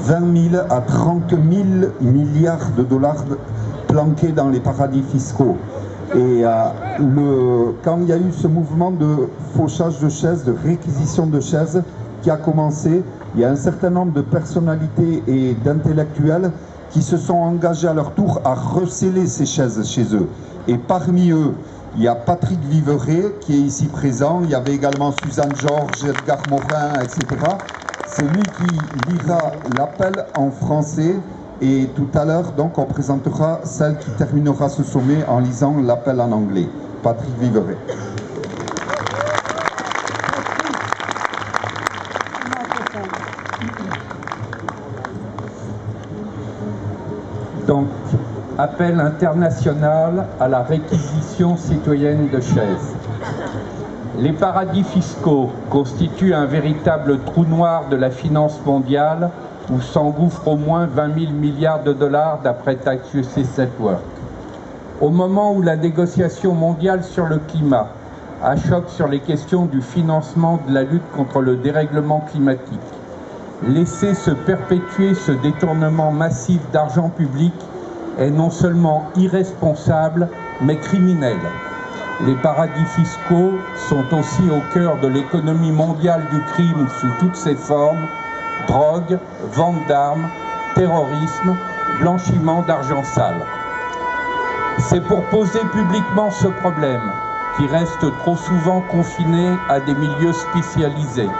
20 000 à 30 000 milliards de dollars planqués dans les paradis fiscaux. Et quand il y a eu ce mouvement de fauchage de chaises, de réquisition de chaises qui a commencé, il y a un certain nombre de personnalités et d'intellectuels qui se sont engagés à leur tour à receller ces chaises chez eux. Et parmi eux, il y a Patrick Viveret qui est ici présent, il y avait également Suzanne Georges, Edgar Morin, etc. C'est lui qui lira l'appel en français et tout à l'heure, donc, on présentera celle qui terminera ce sommet en lisant l'appel en anglais. Patrick Viveret. Donc, appel international à la réquisition citoyenne de chaises. Les paradis fiscaux constituent un véritable trou noir de la finance mondiale où s'engouffrent au moins 20 000 milliards de dollars d'après Tax Justice Network. Au moment où la négociation mondiale sur le climat achoppe sur les questions du financement de la lutte contre le dérèglement climatique, laisser se perpétuer ce détournement massif d'argent public est non seulement irresponsable, mais criminel. Les paradis fiscaux sont aussi au cœur de l'économie mondiale du crime sous toutes ses formes: drogue, vente d'armes, terrorisme, blanchiment d'argent sale. C'est pour poser publiquement ce problème, qui reste trop souvent confiné à des milieux spécialisés,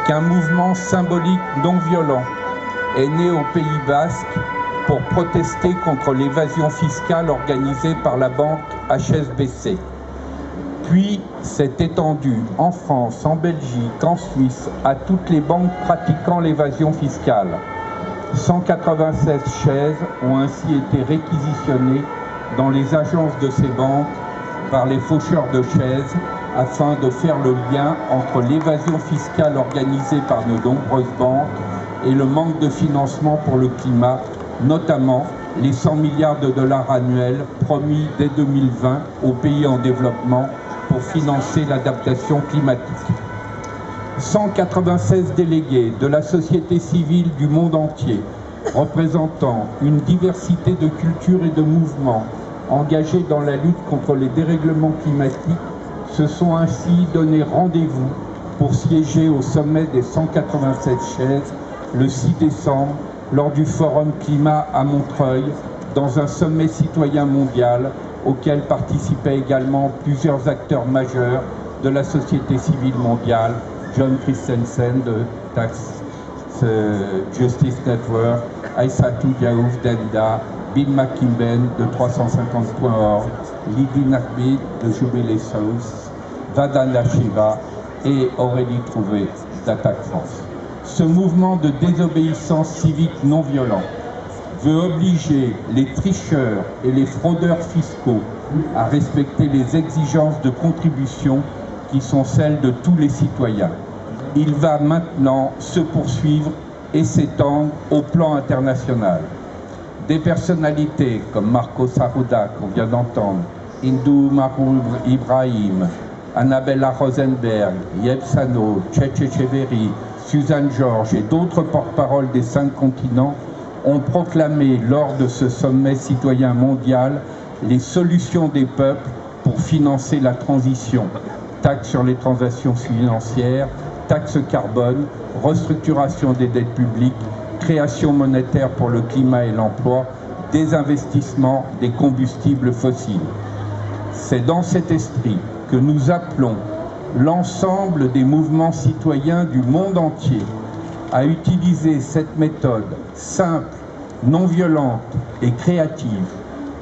qu'un mouvement symbolique non violent est né au Pays Basque pour protester contre l'évasion fiscale organisée par la banque HSBC. Puis s'est étendu en France, en Belgique, en Suisse, à toutes les banques pratiquant l'évasion fiscale. 196 chaises ont ainsi été réquisitionnées dans les agences de ces banques par les faucheurs de chaises afin de faire le lien entre l'évasion fiscale organisée par de nombreuses banques et le manque de financement pour le climat, notamment les 100 milliards de dollars annuels promis dès 2020 aux pays en développement pour financer l'adaptation climatique. 196 délégués de la société civile du monde entier, représentant une diversité de cultures et de mouvements engagés dans la lutte contre les dérèglements climatiques, se sont ainsi donné rendez-vous pour siéger au sommet des 187 chaises le 6 décembre lors du Forum Climat à Montreuil, dans un sommet citoyen mondial auquel participaient également plusieurs acteurs majeurs de la société civile mondiale, John Christensen de Tax Justice Network, Aïssatou Diaouf d'ENDA, Bill McKibben de 350.org, Lydie Nakbid de Jubilee South, Vadana Shiva et Aurélie Trouvé d'Attaque France. Ce mouvement de désobéissance civique non violent veut obliger les tricheurs et les fraudeurs fiscaux à respecter les exigences de contribution qui sont celles de tous les citoyens. Il va maintenant se poursuivre et s'étendre au plan international. Des personnalités comme Marco Sarouda, qu'on vient d'entendre, Hindou Mahou Ibrahim, Annabella Rosenberg, Yeb Sano, Tchétché Echeverry, Suzanne Georges et d'autres porte-paroles des 5 continents ont proclamé lors de ce sommet citoyen mondial les solutions des peuples pour financer la transition. Taxe sur les transactions financières, taxe carbone, restructuration des dettes publiques, création monétaire pour le climat et l'emploi, désinvestissement des combustibles fossiles. C'est dans cet esprit que nous appelons l'ensemble des mouvements citoyens du monde entier à utiliser cette méthode simple, non violente et créative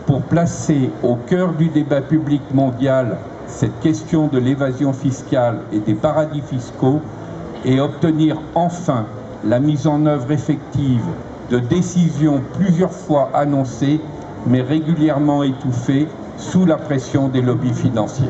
pour placer au cœur du débat public mondial cette question de l'évasion fiscale et des paradis fiscaux et obtenir enfin la mise en œuvre effective de décisions plusieurs fois annoncées mais régulièrement étouffées sous la pression des lobbies financiers.